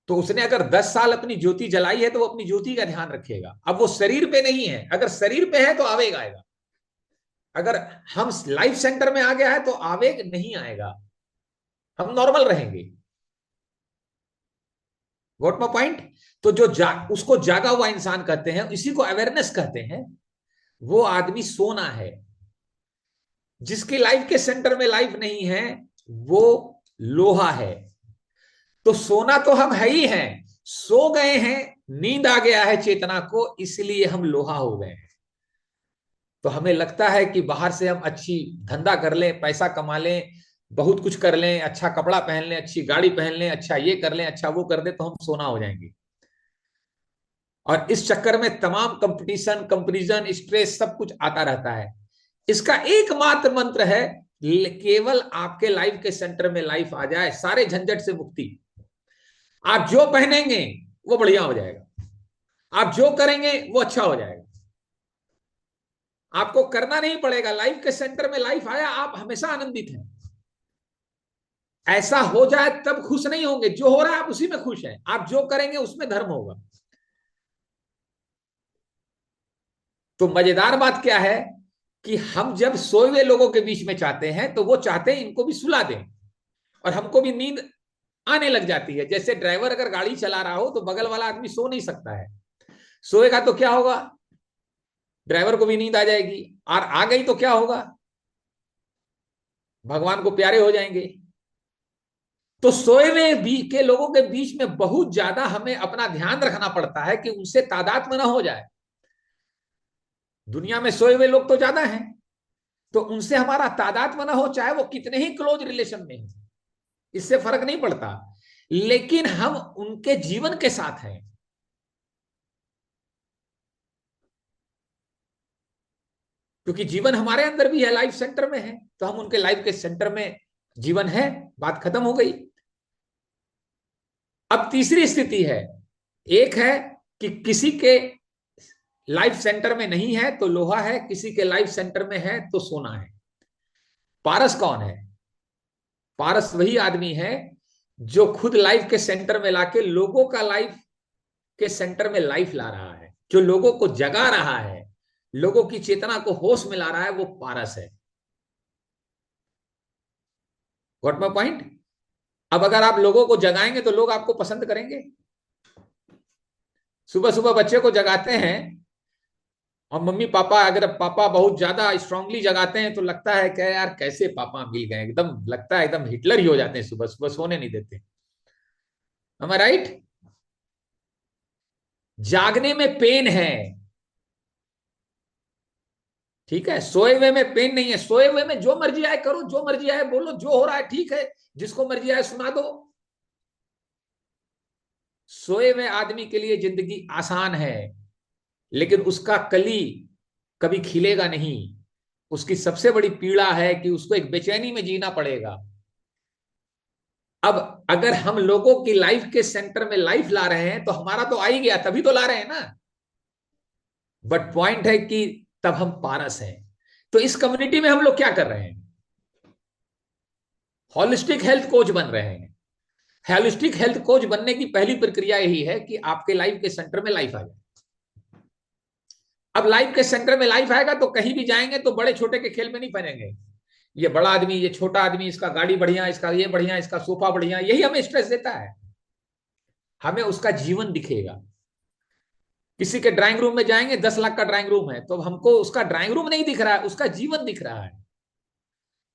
Speaker 1: तो उसने अगर 10 साल अपनी ज्योति जलाई है तो वो अपनी ज्योति का ध्यान रखेगा। अब वो शरीर पे नहीं है, अगर शरीर पे है तो आवेग आएगा, अगर हम लाइफ सेंटर में आ गया है तो आवेग नहीं आएगा, हम नॉर्मल रहेंगे। Got my point? तो जो उसको जागा हुआ इंसान कहते हैं, इसी को अवेयरनेस कहते हैं। वो आदमी सोना है। जिसकी लाइफ के सेंटर में लाइफ नहीं है वो लोहा है। तो सोना तो हम है ही हैं, सो गए हैं, नींद आ गया है चेतना को, इसलिए हम लोहा हो गए हैं। तो हमें लगता है कि बाहर से हम अच्छी धंधा कर लें, पैसा कमा लें, बहुत कुछ कर लें, अच्छा कपड़ा पहन लें, अच्छी गाड़ी पहन लें, अच्छा ये कर लें, अच्छा वो कर दें, तो हम सोना हो जाएंगे। और इस चक्कर में तमाम कंपटीशन, कंपैरिजन, स्ट्रेस सब कुछ आता रहता है। इसका एकमात्र मंत्र है, केवल आपके लाइफ के सेंटर में लाइफ आ जाए, सारे झंझट से मुक्ति। आप जो पहनेंगे वो बढ़िया हो जाएगा, आप जो करेंगे वो अच्छा हो जाएगा, आपको करना नहीं पड़ेगा। लाइफ के सेंटर में लाइफ आया, आप हमेशा आनंदित हैं। ऐसा हो जाए तब खुश नहीं होंगे, जो हो रहा है आप उसी में खुश हैं, आप जो करेंगे उसमें धर्म होगा। तो मजेदार बात क्या है कि हम जब सोए हुए लोगों के बीच में चाहते हैं तो वो चाहते हैं इनको भी सुला दें, और हमको भी नींद आने लग जाती है। जैसे ड्राइवर अगर गाड़ी चला रहा हो तो बगल वाला आदमी सो नहीं सकता है, सोएगा तो क्या होगा, ड्राइवर को भी नींद आ जाएगी, और आ गई तो क्या होगा, भगवान को प्यारे हो जाएंगे। तो सोए हुए के लोगों के बीच में बहुत ज्यादा हमें अपना ध्यान रखना पड़ता है कि उनसे तादात्म्य ना हो जाए। दुनिया में सोए हुए लोग तो ज्यादा हैं, तो उनसे हमारा तादात्म्य ना हो, चाहे वो कितने ही क्लोज रिलेशन में हो, इससे फर्क नहीं पड़ता, लेकिन हम उनके जीवन के साथ हैं। क्योंकि जीवन हमारे अंदर भी है, लाइफ सेंटर में है, तो हम उनके लाइफ के सेंटर में जीवन है, बात खत्म हो गई। अब तीसरी स्थिति है, एक है कि किसी के लाइफ सेंटर में नहीं है तो लोहा है, किसी के लाइफ सेंटर में है तो सोना है। पारस कौन है? पारस वही आदमी है जो खुद लाइफ के सेंटर में लाके लोगों का लाइफ के सेंटर में लाइफ ला रहा है, जो लोगों को जगा रहा है, लोगों की चेतना को होश में ला रहा है, वो पारस है। Got my point? अब अगर आप लोगों को जगाएंगे तो लोग आपको पसंद करेंगे। सुबह सुबह बच्चे को जगाते हैं, और मम्मी पापा, अगर पापा बहुत ज्यादा स्ट्रांगली जगाते हैं तो लगता है कि यार कैसे पापा मिल गए, एकदम लगता है एकदम हिटलर ही हो जाते हैं, सुबह सुबह सोने नहीं देते। am I right? जागने में पेन है, ठीक है, सोए हुए में पेन नहीं है। सोए हुए में जो मर्जी आए करो, जो मर्जी आए बोलो, जो हो रहा है ठीक है, जिसको मर्जी आए सुना दो। सोए हुए आदमी के लिए जिंदगी आसान है, लेकिन उसका कली कभी खिलेगा नहीं। उसकी सबसे बड़ी पीड़ा है कि उसको एक बेचैनी में जीना पड़ेगा। अब अगर हम लोगों की लाइफ के सेंटर में लाइफ ला रहे हैं तो हमारा तो आ ही गया, तभी तो ला रहे हैं ना। बट पॉइंट है कि तब हम पारस हैं। तो इस कम्युनिटी में हम लोग क्या कर रहे हैं? हॉलिस्टिक हेल्थ कोच बन रहे हैं। होलिस्टिक हेल्थ कोच बनने की पहली प्रक्रिया यही है कि आपके लाइफ के सेंटर में लाइफ आ जाए। अब लाइफ के सेंटर में लाइफ आएगा तो कहीं भी जाएंगे तो बड़े छोटे के खेल में नहीं पड़ेंगे, ये बड़ा आदमी, ये छोटा आदमी, इसका गाड़ी बढ़िया, इसका ये बढ़िया, इसका सोफा बढ़िया, यही हमें स्ट्रेस देता है। हमें उसका जीवन दिखेगा। किसी के ड्राइंग रूम में जाएंगे, 10 लाख का ड्राइंग रूम है, तो हमको उसका ड्राइंग रूम नहीं दिख रहा है, उसका जीवन दिख रहा है।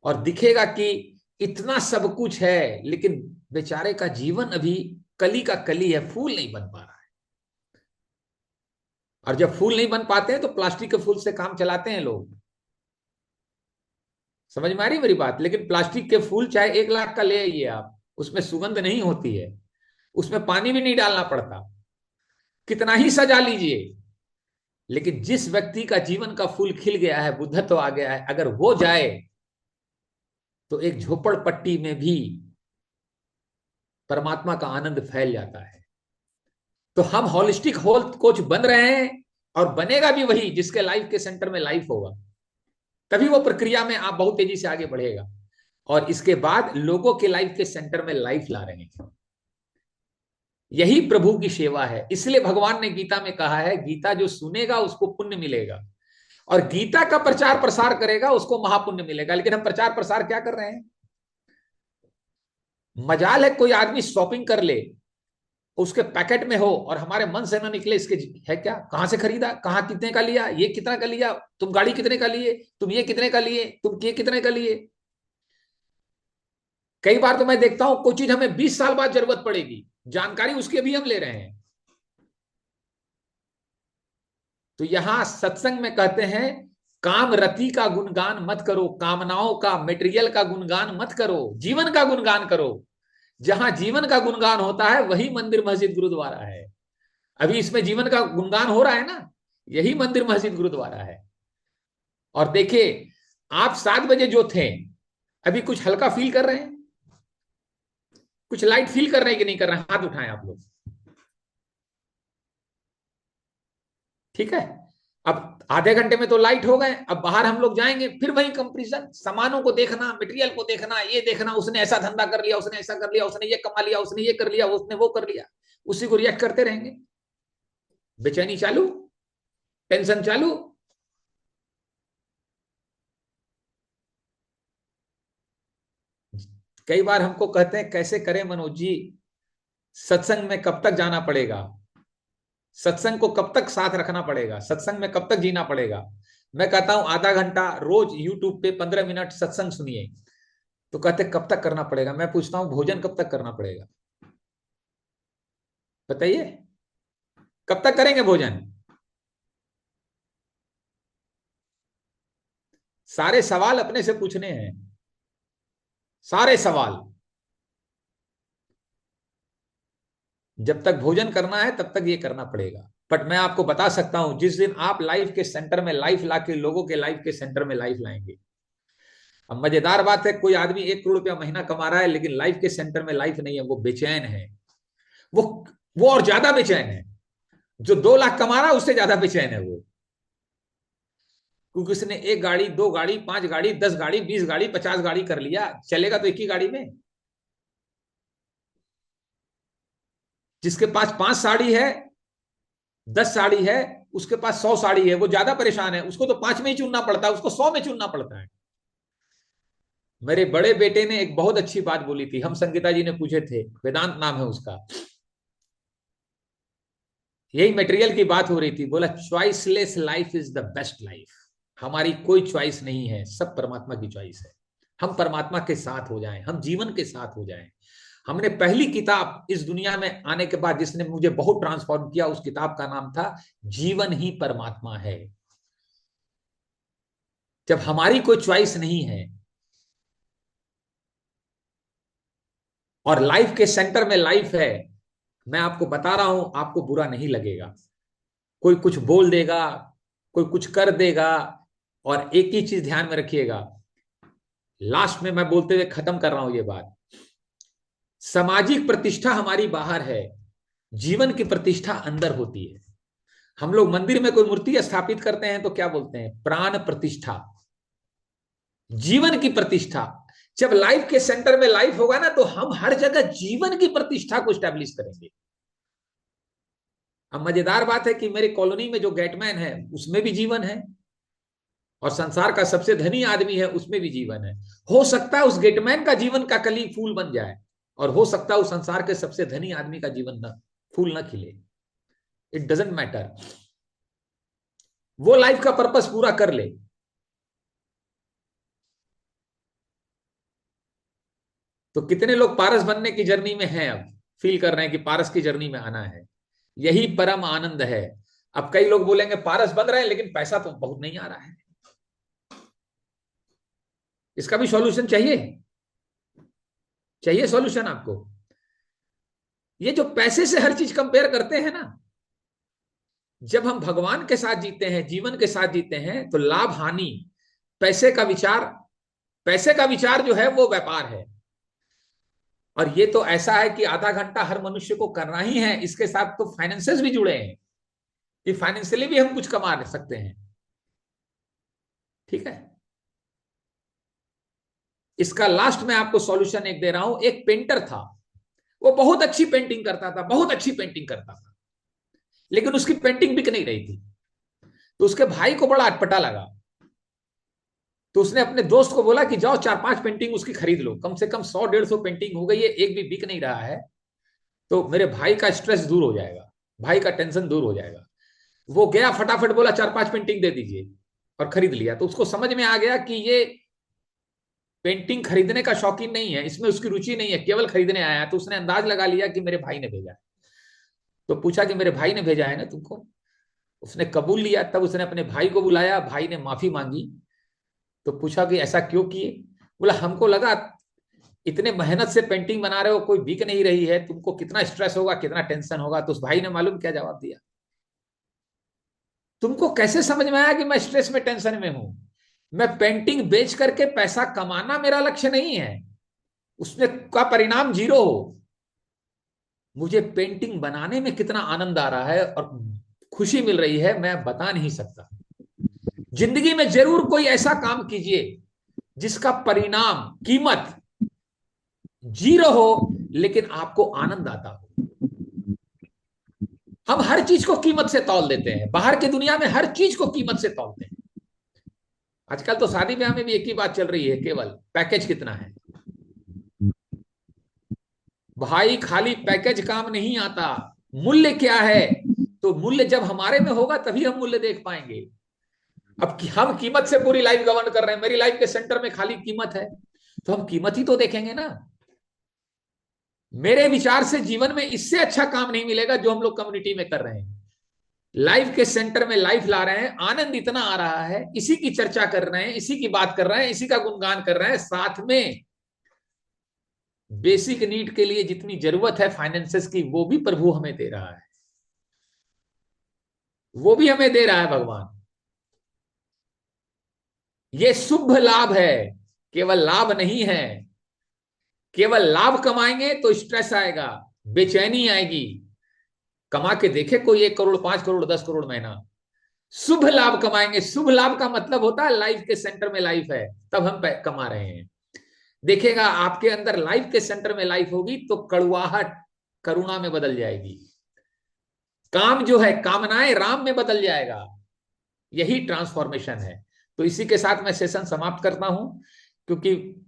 Speaker 1: और दिखेगा कि इतना सब कुछ है, लेकिन बेचारे का जीवन अभी कली का कली है, फूल नहीं बन पा रहा है। और जब फूल नहीं बन पाते हैं तो प्लास्टिक के फूल से काम चलाते हैं लोग। समझ में आ रही है मेरी बात? लेकिन प्लास्टिक के फूल चाहे 1 लाख का ले आइए आप, उसमें सुगंध नहीं होती है, उसमें पानी भी नहीं डालना पड़ता, कितना ही सजा लीजिए, लेकिन जिस व्यक्ति का जीवन का फूल खिल गया है, बुद्धत्व आ गया है, अगर वो जाए तो एक झोपड़पट्टी में भी परमात्मा का आनंद फैल जाता है। तो हम होलिस्टिक हेल्थ कोच बन रहे हैं, और बनेगा भी वही जिसके लाइफ के सेंटर में लाइफ होगा, तभी वो प्रक्रिया में आप बहुत तेजी से आगे बढ़ेगा। और इसके बाद लोगों के लाइफ के सेंटर में लाइफ ला रहे हैं। यही प्रभु की सेवा है। इसलिए भगवान ने गीता में कहा है, गीता जो सुनेगा उसको पुण्य मिलेगा, और गीता का प्रचार प्रसार करेगा उसको महापुण्य मिलेगा। लेकिन हम प्रचार प्रसार क्या कर रहे हैं? मजाल है कोई आदमी शॉपिंग कर ले, उसके पैकेट में हो और हमारे मन से ना निकले, इसके है क्या, कहां से खरीदा, कहां कितने का लिया, ये कितना का लिया, तुम गाड़ी कितने का लिए, तुम ये कितने का लिए, तुम ये कितने का लिए। कई बार तो मैं देखता हूं कोई चीज हमें 20 साल बाद जरूरत पड़ेगी, जानकारी उसकी अभी हम ले रहे हैं। तो यहां सत्संग में कहते हैं, काम रति का गुणगान मत करो, कामनाओं का, मेटेरियल का गुणगान मत करो, जीवन का गुणगान करो। जहां जीवन का गुणगान होता है वही मंदिर मस्जिद गुरुद्वारा है। अभी इसमें जीवन का गुणगान हो रहा है ना, यही मंदिर मस्जिद गुरुद्वारा है। और देखिए, आप 7 बजे जो थे, अभी कुछ हल्का फील कर रहे हैं, कुछ लाइट फील कर रहे हैं कि नहीं कर रहे हैं? हाथ उठाएं आप लोग। ठीक है, अब आधे घंटे में तो लाइट हो गए, अब बाहर हम लोग जाएंगे, फिर वही कंपटीशन, सामानों को देखना, मटेरियल को देखना, ये देखना, उसने ऐसा धंधा कर लिया, उसने ऐसा कर लिया, उसने ये कमा लिया, उसने ये कर लिया, उसने वो कर लिया, उसी को रिएक्ट करते रहेंगे। बेचैनी चालू, टेंशन चालू। कई बार हमको कहते हैं कैसे करें मनोज जी, सत्संग में कब तक जाना पड़ेगा, सत्संग को कब तक साथ रखना पड़ेगा, सत्संग में कब तक जीना पड़ेगा। मैं कहता हूं आधा घंटा रोज यूट्यूब पे 15 मिनट सत्संग सुनिए। तो कहते कब तक करना पड़ेगा? मैं पूछता हूं भोजन कब तक करना पड़ेगा? बताइए, कब तक करेंगे भोजन? सारे सवाल अपने से पूछने हैं, सारे सवाल। जब तक भोजन करना है तब तक ये करना पड़ेगा। बट मैं आपको बता सकता हूं, जिस दिन आप लाइफ के सेंटर में लाइफ लाके लोगों के लाइफ के सेंटर में लाइफ लाएंगे। अब मजेदार बात है, कोई आदमी 1 करोड़ रुपया महीना कमा रहा है, लेकिन लाइफ के सेंटर में लाइफ नहीं है, वो बेचैन है। वो वो और ज्यादा बेचैन है। जो 2 लाख कमा रहा है उससे ज्यादा बेचैन है वो, क्योंकि उसने 1 गाड़ी, 2 गाड़ी, 5 गाड़ी, 10 गाड़ी, 20 गाड़ी, 50 गाड़ी कर लिया। चलेगा तो एक ही गाड़ी में। जिसके पास 5 साड़ी है, 10 साड़ी है, उसके पास 100 साड़ी है, वो ज्यादा परेशान है। उसको तो 5 में ही चुनना पड़ता है, उसको 100 में चुनना पड़ता है। मेरे बड़े बेटे ने एक बहुत अच्छी बात बोली थी, हम संगीता जी ने पूछे थे, वेदांत नाम है उसका। यही मटेरियल की बात हो रही थी, बोला choiceless life is the best life. हमारी कोई चॉइस नहीं है, सब परमात्मा की चॉइस है। हम परमात्मा के साथ हो जाएं, हम जीवन के साथ हो जाएं। हमने पहली किताब इस दुनिया में आने के बाद जिसने मुझे बहुत ट्रांसफॉर्म किया, उस किताब का नाम था जीवन ही परमात्मा है। जब हमारी कोई चॉइस नहीं है और लाइफ के सेंटर में लाइफ है, मैं आपको बता रहा हूं, आपको बुरा नहीं लगेगा। कोई कुछ बोल देगा, कोई कुछ कर देगा, और एक ही चीज ध्यान में रखिएगा, लास्ट में मैं बोलते हुए खत्म कर रहा हूं ये बात। सामाजिक प्रतिष्ठा हमारी बाहर है, जीवन की प्रतिष्ठा अंदर होती है। हम लोग मंदिर में कोई मूर्ति स्थापित करते हैं तो क्या बोलते हैं? प्राण प्रतिष्ठा, जीवन की प्रतिष्ठा। जब लाइफ के सेंटर में लाइफ होगा ना, तो हम हर जगह जीवन की प्रतिष्ठा को स्टैब्लिश करेंगे। अब मजेदार बात है कि मेरे कॉलोनी में जो गेटमैन है उसमें भी जीवन है, और संसार का सबसे धनी आदमी है उसमें भी जीवन है। हो सकता है उस गेटमैन का जीवन का कली फूल बन जाए, और हो सकता है उस संसार के सबसे धनी आदमी का जीवन न फूल न खिले। इट डजेंट मैटर, वो लाइफ का पर्पस पूरा कर ले। तो कितने लोग पारस बनने की जर्नी में हैं, अब फील कर रहे हैं कि पारस की जर्नी में आना है। यही परम आनंद है। अब कई लोग बोलेंगे पारस बन रहे हैं लेकिन पैसा तो बहुत नहीं आ रहा है, इसका भी सॉल्यूशन चाहिए, चाहिए सॉल्यूशन आपको। ये जो पैसे से हर चीज कंपेयर करते हैं ना, जब हम भगवान के साथ जीते हैं, जीवन के साथ जीते हैं, तो लाभ हानि, पैसे का विचार, पैसे का विचार जो है वो व्यापार है। और ये तो ऐसा है कि आधा घंटा हर मनुष्य को करना ही है, इसके साथ तो फाइनेंसेस भी जुड़े हैं कि फाइनेंशियली भी हम कुछ कमा सकते हैं। ठीक है, इसका लास्ट में आपको सॉल्यूशन एक दे रहा हूं। एक पेंटर था, वो बहुत अच्छी पेंटिंग करता था, बहुत अच्छी पेंटिंग करता था, लेकिन उसकी पेंटिंग बिक नहीं रही थी। तो उसके भाई को बड़ा अटपटा लगा, तो उसने अपने दोस्त को बोला कि जाओ 4-5 पेंटिंग उसकी खरीद लो, कम से कम 100-150 पेंटिंग हो गई है, एक भी बिक नहीं रहा है, तो मेरे भाई का स्ट्रेस दूर हो जाएगा, भाई का टेंशन दूर हो जाएगा। वो गया, फटाफट बोला 4-5 पेंटिंग दे दीजिए, और खरीद लिया। तो उसको समझ में आ गया कि ये पेंटिंग खरीदने का शौकीन नहीं है, इसमें उसकी रुचि नहीं है, केवल खरीदने आया है। तो उसने अंदाज लगा लिया कि मेरे भाई ने भेजा है। तो पूछा कि मेरे भाई ने भेजा है ना तुमको? उसने कबूल लिया। तब उसने अपने भाई को बुलाया, भाई ने माफी मांगी। तो पूछा कि ऐसा क्यों किए? बोला हमको लगा इतने मेहनत से पेंटिंग बना रहे हो, कोई बिक नहीं रही है, तुमको कितना स्ट्रेस होगा, कितना टेंशन होगा। तो उस भाई ने मालूम क्या जवाब दिया? तुमको कैसे समझ में आया कि मैं स्ट्रेस में, टेंशन में हूं? मैं पेंटिंग बेच करके पैसा कमाना मेरा लक्ष्य नहीं है, उसमें का परिणाम जीरो हो। मुझे पेंटिंग बनाने में कितना आनंद आ रहा है और खुशी मिल रही है, मैं बता नहीं सकता। जिंदगी में जरूर कोई ऐसा काम कीजिए जिसका परिणाम, कीमत जीरो हो, लेकिन आपको आनंद आता हो। हम हर चीज को कीमत से तौल देते हैं, बाहर की दुनिया में हर चीज को कीमत से तौलते हैं। आजकल तो शादी ब्याह में भी एक ही बात चल रही है, केवल पैकेज कितना है। भाई खाली पैकेज काम नहीं आता, मूल्य क्या है? तो मूल्य जब हमारे में होगा तभी हम मूल्य देख पाएंगे। अब हम कीमत से पूरी लाइफ गवर्न कर रहे हैं, मेरी लाइफ के सेंटर में खाली कीमत है, तो हम कीमत ही तो देखेंगे ना। मेरे विचार से जीवन में इससे अच्छा काम नहीं मिलेगा जो हम लोग कम्युनिटी में कर रहे हैं। लाइफ के सेंटर में लाइफ ला रहे हैं, आनंद इतना आ रहा है, इसी की चर्चा कर रहे हैं, इसी की बात कर रहे हैं, इसी का गुणगान कर रहे हैं। साथ में बेसिक नीड के लिए जितनी जरूरत है फाइनेंसेस की, वो भी प्रभु हमें दे रहा है, वो भी हमें दे रहा है भगवान। ये शुभ लाभ है, केवल लाभ नहीं है। केवल लाभ कमाएंगे तो स्ट्रेस आएगा, बेचैनी आएगी। कमा के देखे कोई 1 करोड़, 5 करोड़, 10 करोड़ महीना। शुभ लाभ कमाएंगे, शुभ लाभ का मतलब होता है लाइफ के सेंटर में लाइफ है, तब हम कमा रहे हैं। देखिएगा आपके अंदर लाइफ के सेंटर में लाइफ होगी तो कड़वाहट करुणा में बदल जाएगी, काम जो है कामनाएं राम में बदल जाएगा। यही ट्रांसफॉर्मेशन है। तो इसी के साथ मैं सेशन समाप्त करता हूं, क्योंकि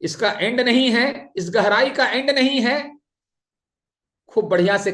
Speaker 1: इसका एंड नहीं है, इस गहराई का एंड नहीं है। खूब बढ़िया से